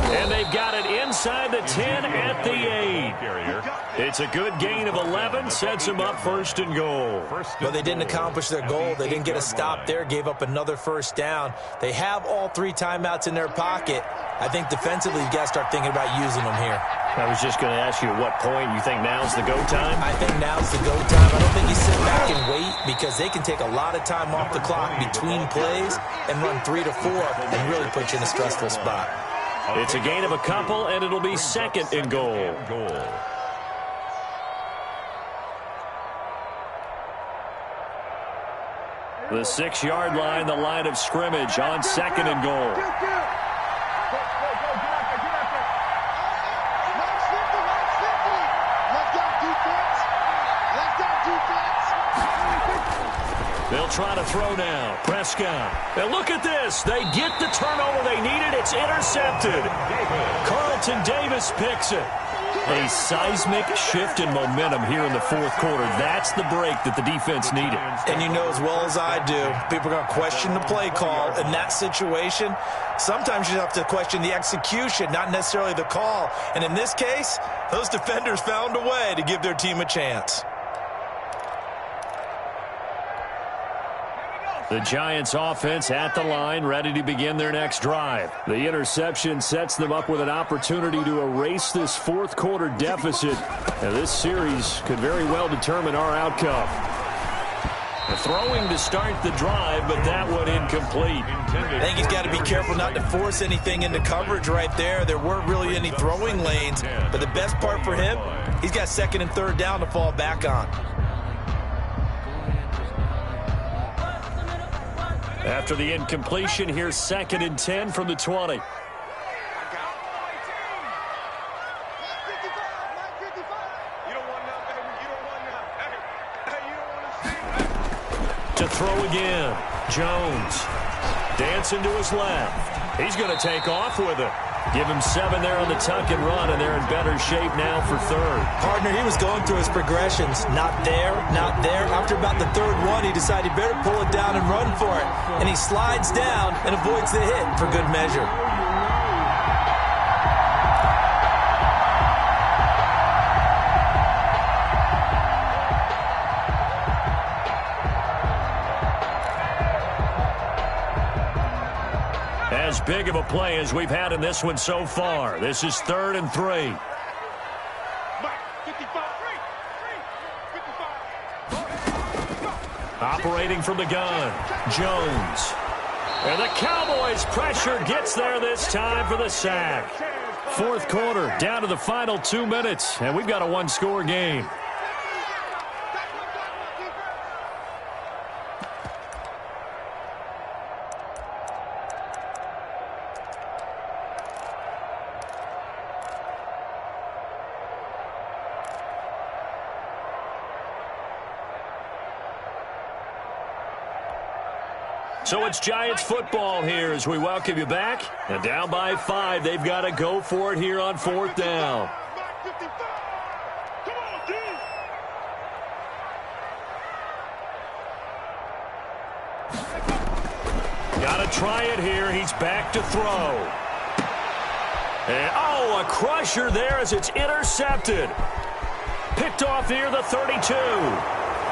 And they've got it inside the 10 at the 8. It's a good gain of 11, sets them up 1st and goal. But they didn't accomplish their goal. They didn't get a stop there, gave up another first down. They have all 3 timeouts in their pocket. I think defensively you've got to start thinking about using them here. I was just going to ask you at what point you think now's the go time? I think now's the go time. I don't think you sit back and wait because they can take a lot of time off the clock between plays and run 3 to 4 and really put you in a stressful spot. It's a gain of a couple, and it'll be 2nd and goal. The 6-yard line, the line of scrimmage on 2nd and goal. They'll try to throw now. Prescott. And look at this. They get the turnover they needed. It's intercepted. Carlton Davis picks it. A seismic shift in momentum here in the fourth quarter. That's the break that the defense needed. And you know as well as I do, people are going to question the play call in that situation. Sometimes you have to question the execution, not necessarily the call. And in this case, those defenders found a way to give their team a chance. The Giants offense at the line, ready to begin their next drive. The interception sets them up with an opportunity to erase this fourth quarter deficit. Now, this series could very well determine our outcome. Throwing to start the drive, but that one incomplete. I think he's got to be careful not to force anything into coverage right there. There weren't really any throwing lanes, but the best part for him, he's got second and third down to fall back on. After the incompletion, here's 2nd and 10 from the 20. To throw again. Jones. Dancing to his left. He's going to take off with it. Give him 7 there on the tuck and run, and they're in better shape now for third. Partner, he was going through his progressions. Not there, not there. After about the third one, he decided he better pull it down and run for it. And he slides down and avoids the hit for good measure. As big of a play as we've had in this one so far. This is 3rd and 3. Operating from the gun, Jones. And the Cowboys' pressure gets there this time for the sack. Fourth quarter, down to the final 2 minutes, and we've got a one-score game. So it's Giants football here as we welcome you back. And down by 5, they've got to go for it here on 4th down. Got to try it here. He's back to throw. And, oh, a crusher there as it's intercepted. Picked off near the 32.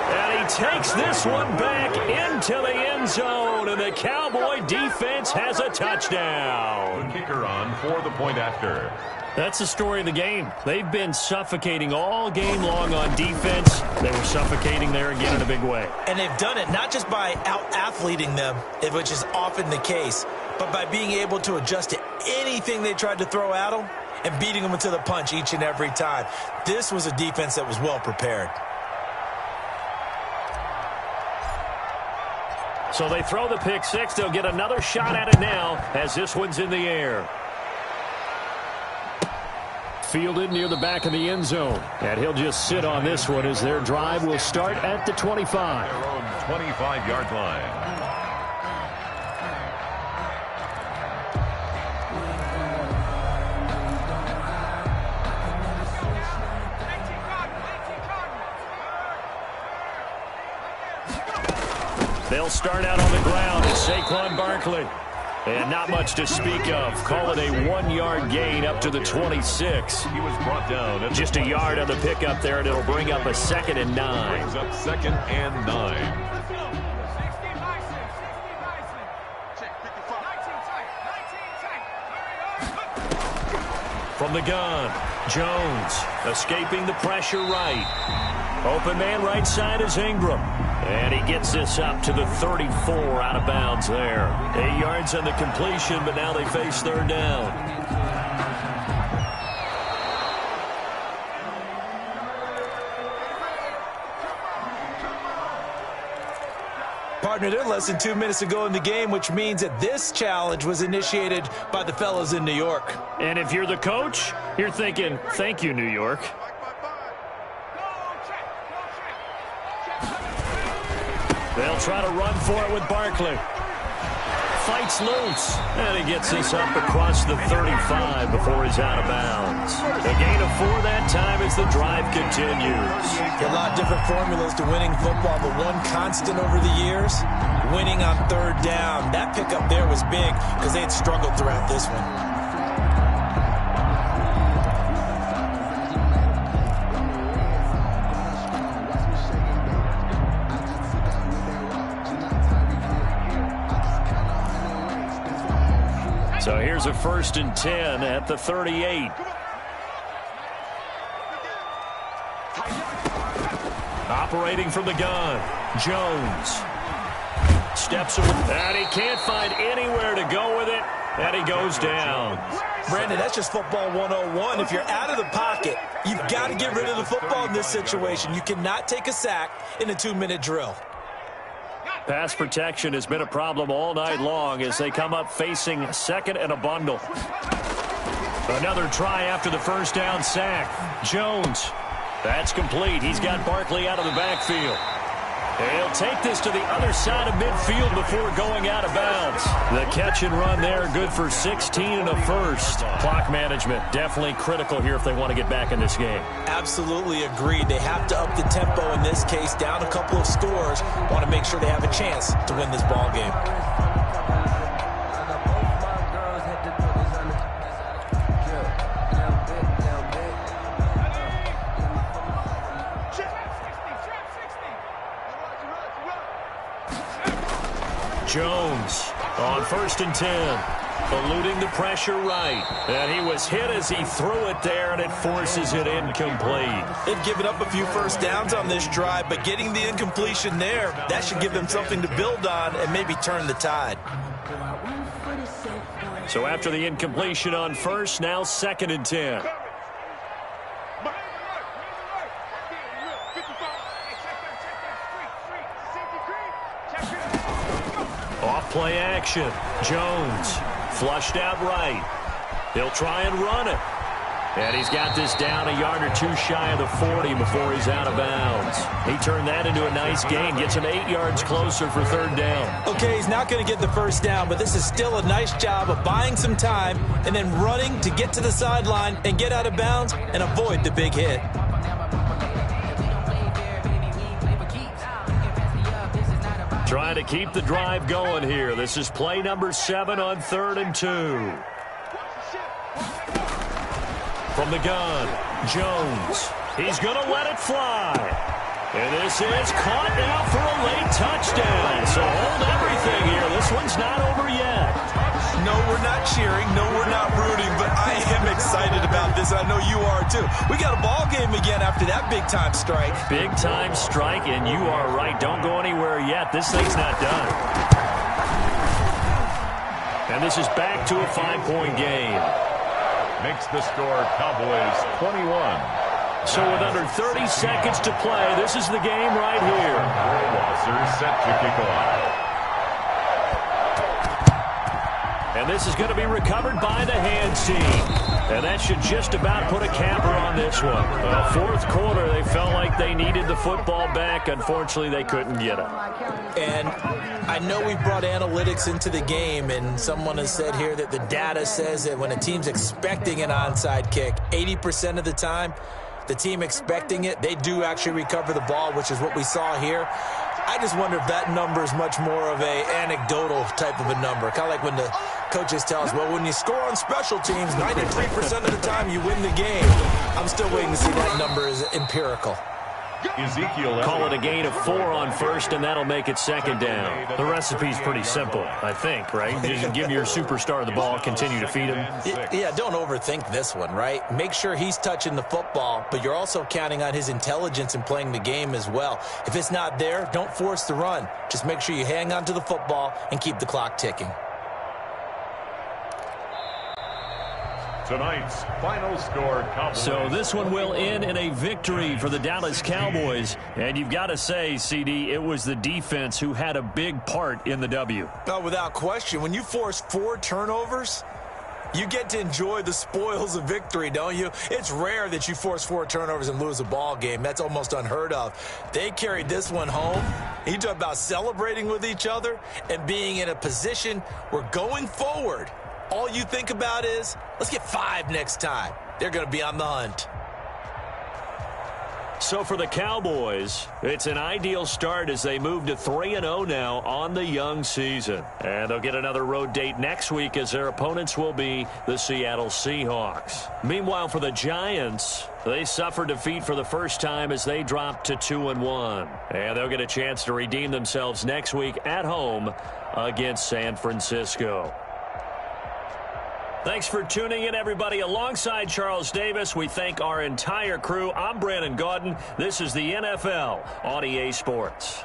And he takes this one back into the end zone, and the Cowboy defense has a touchdown. The kicker on for the point after. That's the story of the game. They've been suffocating all game long on defense. They were suffocating there again in a big way. And they've done it not just by out-athleting them, which is often the case, but by being able to adjust to anything they tried to throw at them and beating them into the punch each and every time. This was a defense that was well prepared. So they throw the pick six. They'll get another shot at it now as this one's in the air. Fielded near the back of the end zone. And he'll just sit on this one as their drive will start at the 25. Their own 25-yard line. They'll start out on the ground as Saquon Barkley. And not much to speak of. Call it a 1-yard gain up to the 26. He was brought down. Just a yard on the pickup there, and it'll bring up a 2nd and 9. Brings up 2nd and 9. From the gun, Jones escaping the pressure right. Open man right side is Ingram. And he gets this up to the 34 out of bounds there. 8 yards on the completion, but now they face 3rd down. Partner, they're less than 2 minutes to go in the game, which means that this challenge was initiated by the fellas in New York. And if you're the coach, you're thinking, thank you, New York. They'll try to run for it with Barkley. fights loose. And he gets this up across the 35 before he's out of bounds. A gain of 4 that time as the drive continues. A lot of different formulas to winning football, but one constant over the years, winning on third down. That pickup there was big because they had struggled throughout this one. So here's a 1st and 10 at the 38. Operating from the gun, Jones. Steps away, and he can't find anywhere to go with it, and he goes down. Brandon, that's just football 101. If you're out of the pocket, you've got to get rid of the football in this situation. You cannot take a sack in a 2-minute drill. Pass protection has been a problem all night long as they come up facing second and a bundle. Another try after the first down sack. Jones. That's complete. He's got Barkley out of the backfield. He'll take this to the other side of midfield before going out of bounds. The catch and run there, good for 16 and a first. Clock management definitely critical here if they want to get back in this game. Absolutely agreed. They have to up the tempo in this case, down a couple of scores. Want to make sure they have a chance to win this ball game. Jones on 1st and 10, eluding the pressure right. And he was hit as he threw it there, and it forces it incomplete. They've given up a few first downs on this drive, but getting the incompletion there, that should give them something to build on and maybe turn the tide. So after the incompletion on 1st, now 2nd and 10. Off-play action. Jones flushed out right. He'll try and run it. And he's got this down a yard or 2 shy of the 40 before he's out of bounds. He turned that into a nice gain. Gets him 8 yards closer for 3rd down. Okay, he's not going to get the first down, but this is still a nice job of buying some time and then running to get to the sideline and get out of bounds and avoid the big hit. Trying to keep the drive going here. This is play number 7 on 3rd and 2. From the gun, Jones. He's going to let it fly. And this is caught now for a late touchdown. So hold everything here. This one's not over yet. No, we're not cheering. No, we're not rooting. But I am excited about this. I know you are, too. We got a ball game again after that big-time strike. Big-time strike, and you are right. Don't go anywhere yet. This thing's not done. And this is back to a 5-point game. Makes the score Cowboys 21. So with under 30 seconds to play, this is the game right here. Wasser set to kick off. And this is going to be recovered by the hands team. And that should just about put a capper on this one. Well, 4th quarter, they felt like they needed the football back. Unfortunately, they couldn't get it. And I know we brought analytics into the game, and someone has said here that the data says that when a team's expecting an onside kick, 80% of the time, the team expecting it, they do actually recover the ball, which is what we saw here. I just wonder if that number is much more of a anecdotal type of a number. Kind of like when the coaches tell us, well, when you score on special teams, 93% of the time you win the game. I'm still waiting to see that number is empirical. Ezekiel Call it a gain of 4 on 1st, and that'll make it 2nd down. The recipe's pretty simple, I think, right? Just give your superstar the ball, continue to feed him. Yeah, don't overthink this one, right? Make sure he's touching the football, but you're also counting on his intelligence in playing the game as well. If it's not there, don't force the run. Just make sure you hang on to the football and keep the clock ticking. Tonight's final score, Cowboys. So this one will end in a victory for the Dallas Cowboys. And you've got to say, CD, it was the defense who had a big part in the W. Oh, without question. When you force 4 turnovers, You get to enjoy the spoils of victory, don't you? It's rare that you force 4 turnovers and lose a ball game. That's almost unheard of. They carried this one home. You talk about celebrating with each other and being in a position where going forward, all you think about is, let's get 5 next time. They're going to be on the hunt. So for the Cowboys, it's an ideal start as they move to 3-0 now on the young season. And they'll get another road date next week as their opponents will be the Seattle Seahawks. Meanwhile, for the Giants, they suffered defeat for the first time as they dropped to 2-1. And they'll get a chance to redeem themselves next week at home against San Francisco. Thanks for tuning in, everybody. Alongside Charles Davis, we thank our entire crew. I'm Brandon Gaudin. This is the NFL on EA Sports.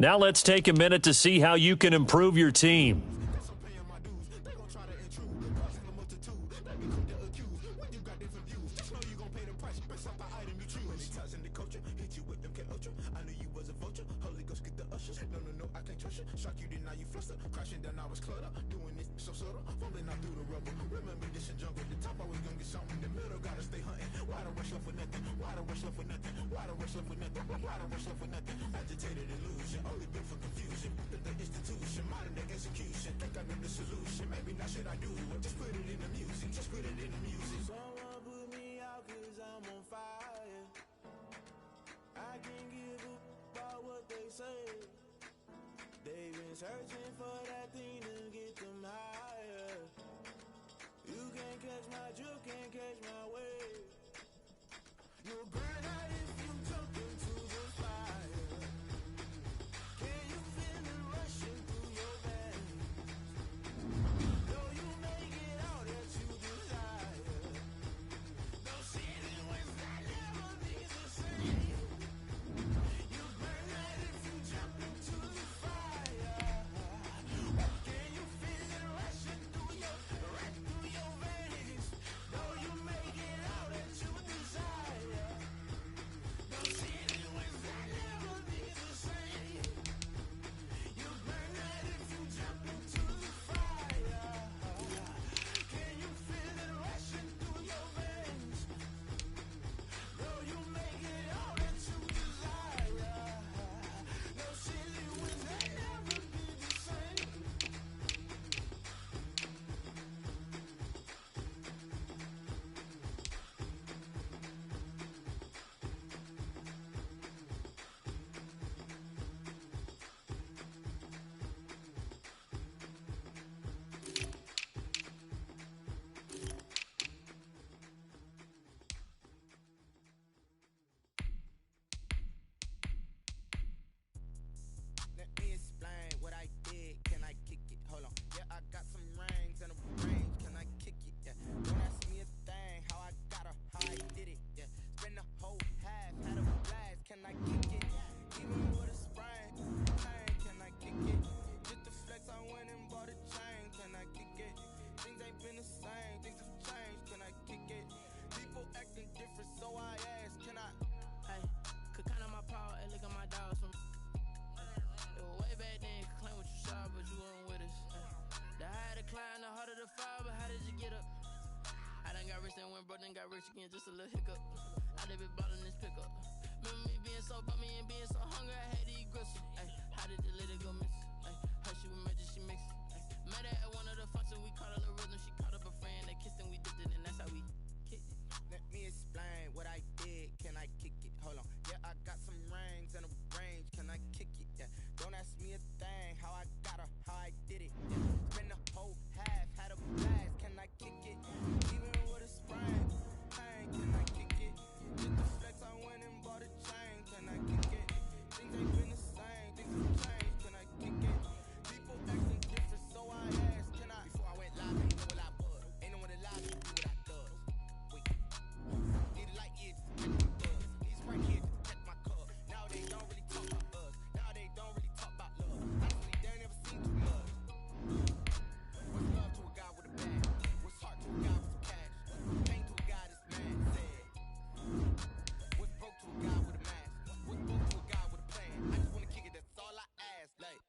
Now let's take a minute to see how you can improve your team. emotions. No, I can't trust you. Shock you, then now you fluster. Crashing down, I was cluttered. Doing this so subtle. Fumbling out through the rubble. Remember this in jungle. The top always gonna get something. In the middle, gotta stay hunting. Why the rush left with nothing? Why the rush left with nothing? Why the rush left with nothing? Why the rush left with nothing? Agitated illusion. Only built for confusion. The institution. Modern day execution. Think I know the solution. Maybe not shit I do. Just put it in the music. Just put it in the music. Someone put me out cause I'm on fire. I can't give a about what they say. They've been searching for that thing to get them higher. You can't catch my drift, can't catch my wave. You'll burn out if you jump into the fire. Can you feel it rushing through your veins? Though you make it out that you desire. Those feelings that never be the same. You burn out if you jump into the fire. Can you feel it rushing through your veins? Though you make it out that you desire. Those feelings that never be the same. You burn out if you jump into the fire. Can you feel it rushing through your veins? Though you make it all that you desire. No silly wins that never be the same. Let me explain what I did. Can I kick it? Hold on. Yeah, I got some rings and a range. Can I kick it? Yeah. Don't ask me a thing. How I got her, how I did it. Yeah. Spend the whole half, had a blast. Can I kick it? Even with a sprain, can I kick it? Just the flex, I went and bought a chain. Can I kick it? Things ain't been the same. Things have changed. Can I kick it? People acting different, so I asked. Can I? Hey, could count on my power and look at my dogs from. It was way back then, could claim what you saw, but you weren't with us. The higher the climb, the harder the fall, but how did you get up? I done got rich and went broke, then got rich again, just a little hiccup. I done been ballin' this pickup. Remember me being so bummy and being so hungry, I had to eat gristle. Ay, how did the lady go miss? Ay, her she was magic, she mixed. Met her at one of the functions, we caught a little rhythm, she caught up a friend, they kissed and we dipped it, and that's how we kicked it. Let me explain what I did. Can I kick it? Hold on. Yeah, I got some rings and a range. Can I kick it? Yeah. Don't ask me a thing. How I got her, how I did it. Yeah. Spend the whole half, had a blast. Can I kick it? Even with a sprain, can I kick it? Just the flex, I went and bought a chain. Can I kick it? Things ain't been the same. Things have changed. Can I kick it? People acting different, so I asked. Can I? Before I went live, ain't know what I was. Ain't no one alive to do what I does. Need a light years to catch my buzz. Need Sprite here to protect my cup. Now they don't really talk about us. Now they don't really talk about love. Honestly, they ain't never seen too much. What's love to a guy with a bag? What's heart to a guy with some cash? What's pain to a guy that's mad? Sad. What's broke to a guy with a mask? What's broke to a guy with a plan? I just wanna kick it, that's all I ask. Like,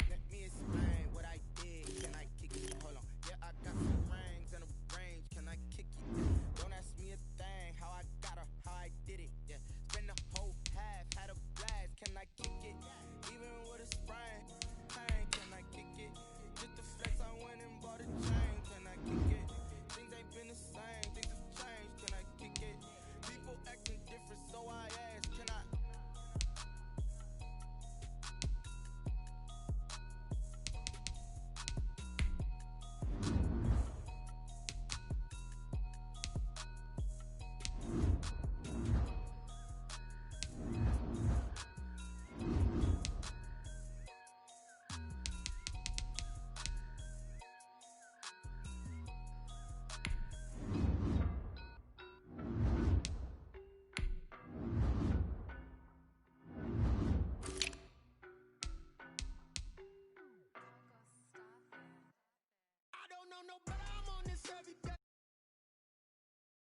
let me explain what I did. Can I kick it? Hold on. Yeah, I got some rings and a range. Can I kick it? Don't ask me a thing. How I got her, how I did it. Yeah. Spend the whole half, had a blast. Can I kick it? Even with a sprain, can I kick it? Just the flex, I went and bought a chain. Can I kick it? Things ain't been the same. Things have changed. Can I kick it? People acting different, so I asked. Can I? I don't know nobody.